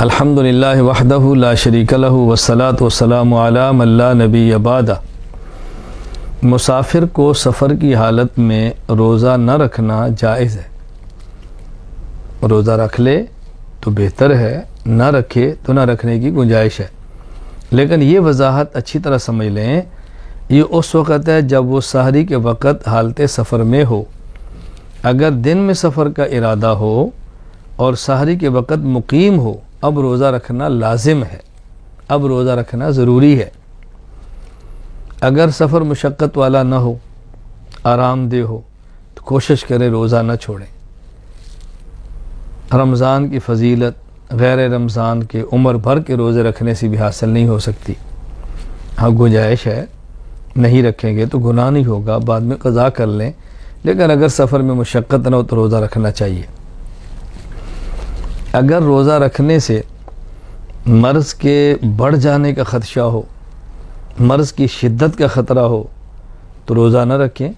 الحمدللہ وحدہ لا شریک لہ والصلاۃ والسلام علی من لا نبی بعدہ۔ مسافر کو سفر کی حالت میں روزہ نہ رکھنا جائز ہے۔ روزہ رکھ لے تو بہتر ہے، نہ رکھے تو نہ رکھنے کی گنجائش ہے، لیکن یہ وضاحت اچھی طرح سمجھ لیں، یہ اس وقت ہے جب وہ سحری کے وقت حالت سفر میں ہو۔ اگر دن میں سفر کا ارادہ ہو اور سحری کے وقت مقیم ہو، اب روزہ رکھنا لازم ہے، اب روزہ رکھنا ضروری ہے۔ اگر سفر مشقت والا نہ ہو، آرام دہ ہو، تو کوشش کرے روزہ نہ چھوڑیں۔ رمضان کی فضیلت غیر رمضان کے عمر بھر کے روزے رکھنے سے بھی حاصل نہیں ہو سکتی۔ ہاں گنجائش ہے، نہیں رکھیں گے تو گناہ نہیں ہوگا، بعد میں قضا کر لیں، لیکن اگر سفر میں مشقت نہ ہو تو روزہ رکھنا چاہیے۔ اگر روزہ رکھنے سے مرض کے بڑھ جانے کا خدشہ ہو، مرض کی شدت کا خطرہ ہو، تو روزہ نہ رکھیں،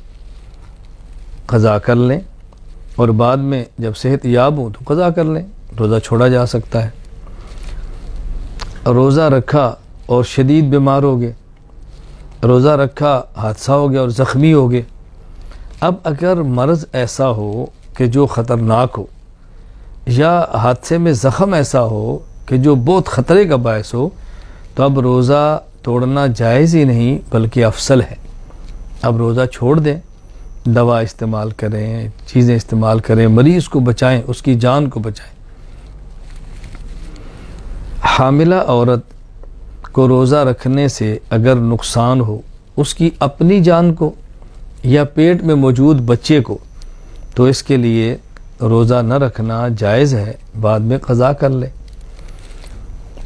قضا کر لیں، اور بعد میں جب صحت یاب ہو تو قضا کر لیں، روزہ چھوڑا جا سکتا ہے۔ روزہ رکھا اور شدید بیمار ہو گئے، روزہ رکھا حادثہ ہو گیا اور زخمی ہو گئے۔ اب اگر مرض ایسا ہو کہ جو خطرناک ہو، یا حادثے میں زخم ایسا ہو کہ جو بہت خطرے کا باعث ہو، تو اب روزہ توڑنا جائز ہی نہیں بلکہ افضل ہے۔ اب روزہ چھوڑ دیں، دوا استعمال کریں، چیزیں استعمال کریں، مریض کو بچائیں، اس کی جان کو بچائیں۔ حاملہ عورت کو روزہ رکھنے سے اگر نقصان ہو اس کی اپنی جان کو یا پیٹ میں موجود بچے کو، تو اس کے لیے روزہ نہ رکھنا جائز ہے، بعد میں قضا کر لے۔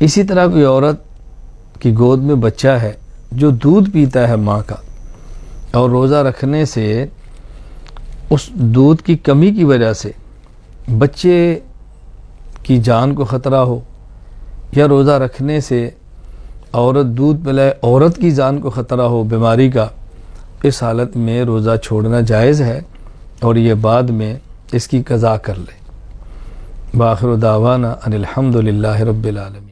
اسی طرح کوئی عورت کی گود میں بچہ ہے جو دودھ پیتا ہے ماں کا، اور روزہ رکھنے سے اس دودھ کی کمی کی وجہ سے بچے کی جان کو خطرہ ہو، یا روزہ رکھنے سے عورت دودھ پلائے عورت کی جان کو خطرہ ہو بیماری کا، اس حالت میں روزہ چھوڑنا جائز ہے، اور یہ بعد میں اس کی قضا کر لے۔ بآخر دعوانا ان الحمدللہ رب العالمین۔